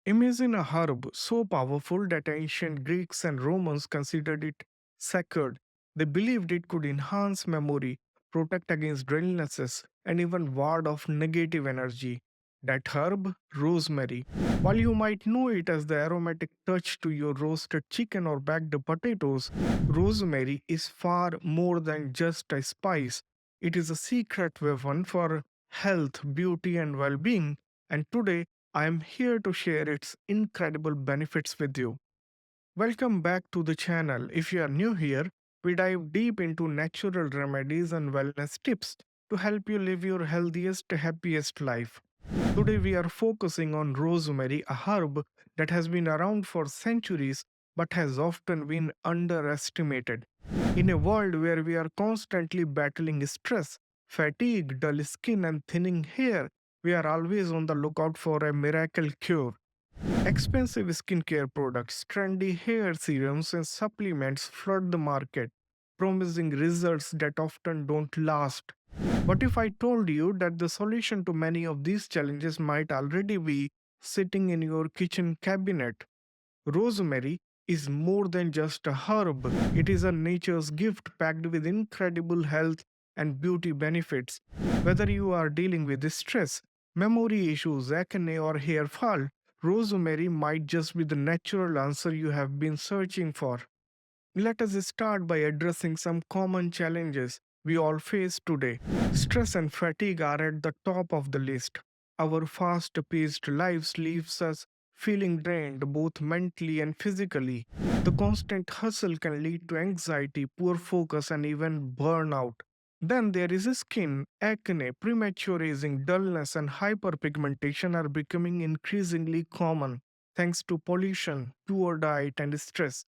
Imagine a herb so powerful that ancient Greeks and Romans considered it sacred. They believed it could enhance memory, protect against illnesses, and even ward off negative energy. That herb, rosemary. While you might know it as the aromatic touch to your roasted chicken or baked potatoes, rosemary is far more than just a spice. It is a secret weapon for health, beauty, and well being. And today, I am here to share its incredible benefits with you. Welcome back to the channel. If you are new here, we dive deep into natural remedies and wellness tips to help you live your healthiest, happiest life. Today, we are focusing on rosemary, a herb that has been around for centuries but has often been underestimated. In a world where we are constantly battling stress, fatigue, dull skin, and thinning hair, we are always on the lookout for a miracle cure. Expensive skincare products, trendy hair serums, and supplements flood the market, promising results that often don't last. But if I told you that the solution to many of these challenges might already be sitting in your kitchen cabinet? Rosemary is more than just a herb, it is a nature's gift packed with incredible health and beauty benefits. Whether you are dealing with stress, memory issues, acne, or hair fall, rosemary might just be the natural answer you have been searching for. Let us start by addressing some common challenges we all face today. Stress and fatigue are at the top of the list. Our fast paced lives leaves us feeling drained both mentally and physically. The constant hustle can lead to anxiety, poor focus, and even burnout. Then there is skin, acne, premature aging, dullness, and hyperpigmentation are becoming increasingly common thanks to pollution, poor diet, and stress.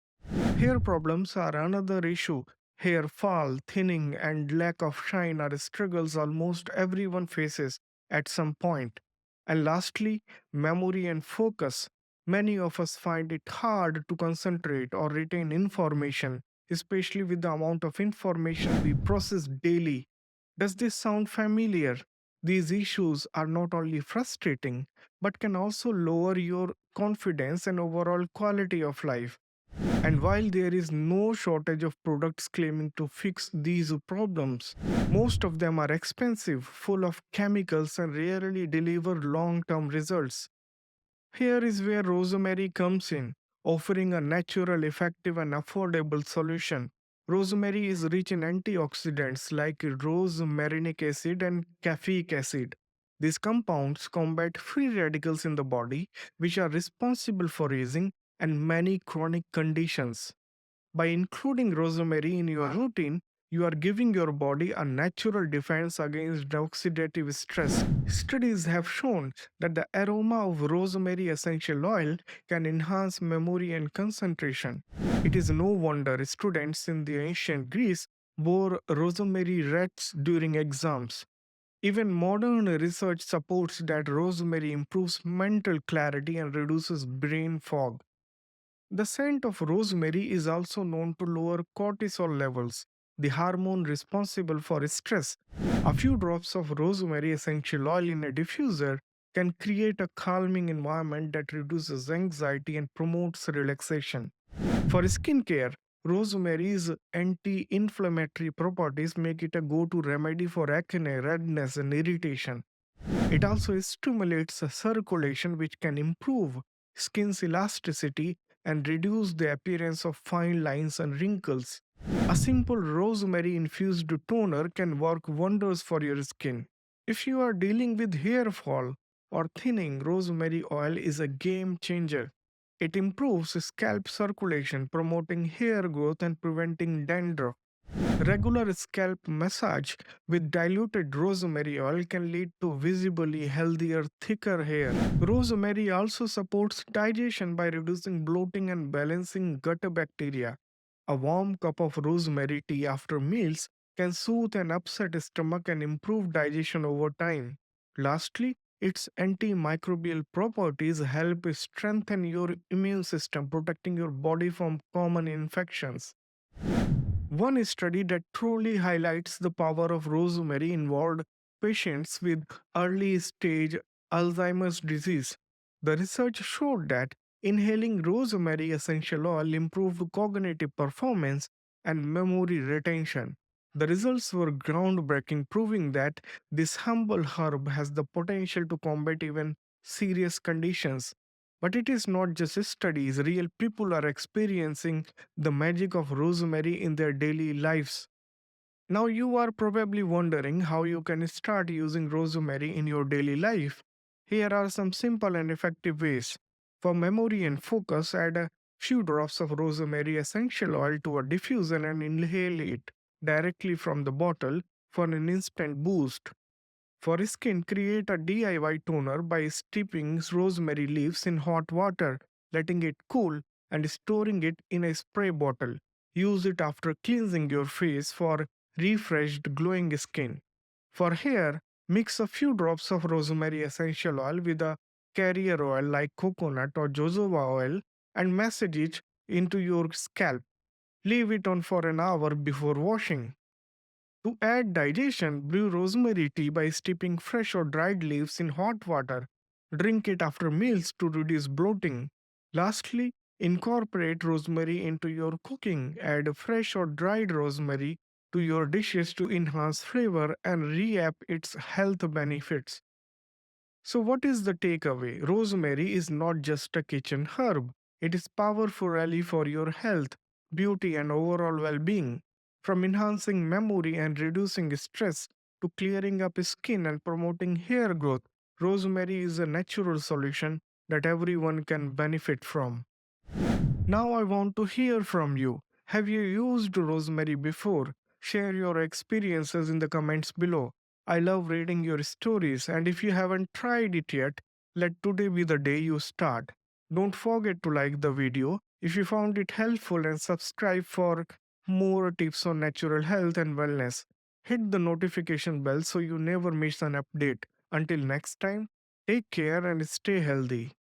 Hair problems are another issue. Hair fall, thinning, and lack of shine are struggles almost everyone faces at some point. And lastly, memory and focus. Many of us find it hard to concentrate or retain information, especially with the amount of information we process daily. Does this sound familiar? These issues are not only frustrating, but can also lower your confidence and overall quality of life. And while there is no shortage of products claiming to fix these problems, most of them are expensive, full of chemicals, and rarely deliver long term results. Here is where rosemary comes in, offering a natural, effective, and affordable solution. Rosemary is rich in antioxidants like rosmarinic acid and caffeic acid. These compounds combat free radicals in the body, which are responsible for aging and many chronic conditions. By including rosemary in your routine, you are giving your body a natural defense against oxidative stress. Studies have shown that the aroma of rosemary essential oil can enhance memory and concentration. It is no wonder students in the ancient Greece wore rosemary wreaths during exams. Even modern research supports that rosemary improves mental clarity and reduces brain fog. The scent of rosemary is also known to lower cortisol levels, the hormone responsible for stress. A few drops of rosemary essential oil in a diffuser can create a calming environment that reduces anxiety and promotes relaxation. For skincare, rosemary's anti inflammatory properties make it a go to remedy for acne, redness, and irritation. It also stimulates circulation, which can improve skin's elasticity and reduce the appearance of fine lines and wrinkles. A simple rosemary infused toner can work wonders for your skin. If you are dealing with hair fall or thinning, rosemary oil is a game changer. It improves scalp circulation, promoting hair growth and preventing dandruff. Regular scalp massage with diluted rosemary oil can lead to visibly healthier, thicker hair. Rosemary also supports digestion by reducing bloating and balancing gut bacteria. A warm cup of rosemary tea after meals can soothe an upset stomach and improve digestion over time. Lastly, its antimicrobial properties help strengthen your immune system, protecting your body from common infections. One study that truly highlights the power of rosemary involved patients with early stage Alzheimer's disease. The research showed that inhaling rosemary essential oil improved cognitive performance and memory retention. The results were groundbreaking, proving that this humble herb has the potential to combat even serious conditions. But it is not just studies, real people are experiencing the magic of rosemary in their daily lives. Now, you are probably wondering how you can start using rosemary in your daily life. Here are some simple and effective ways. For memory and focus, add a few drops of rosemary essential oil to a diffuser and inhale it directly from the bottle for an instant boost. For skin, create a DIY toner by steeping rosemary leaves in hot water, letting it cool, and storing it in a spray bottle. Use it after cleansing your face for refreshed, glowing skin. For hair, mix a few drops of rosemary essential oil with a carrier oil like coconut or jojoba oil and massage it into your scalp. Leave it on for an hour before washing. To add digestion, brew rosemary tea by steeping fresh or dried leaves in hot water. Drink it after meals to reduce bloating. Lastly, incorporate rosemary into your cooking. Add fresh or dried rosemary to your dishes to enhance flavor and re-up its health benefits. So, what is the takeaway? Rosemary is not just a kitchen herb, it is powerful ally for your health, beauty, and overall well being. From enhancing memory and reducing stress to clearing up skin and promoting hair growth, rosemary is a natural solution that everyone can benefit from. Now I want to hear from you. Have you used rosemary before? Share your experiences in the comments below. I love reading your stories, and if you haven't tried it yet, let today be the day you start. Don't forget to like the video if you found it helpful and subscribe for more tips on natural health and wellness. Hit the notification bell so you never miss an update. Until next time, take care and stay healthy.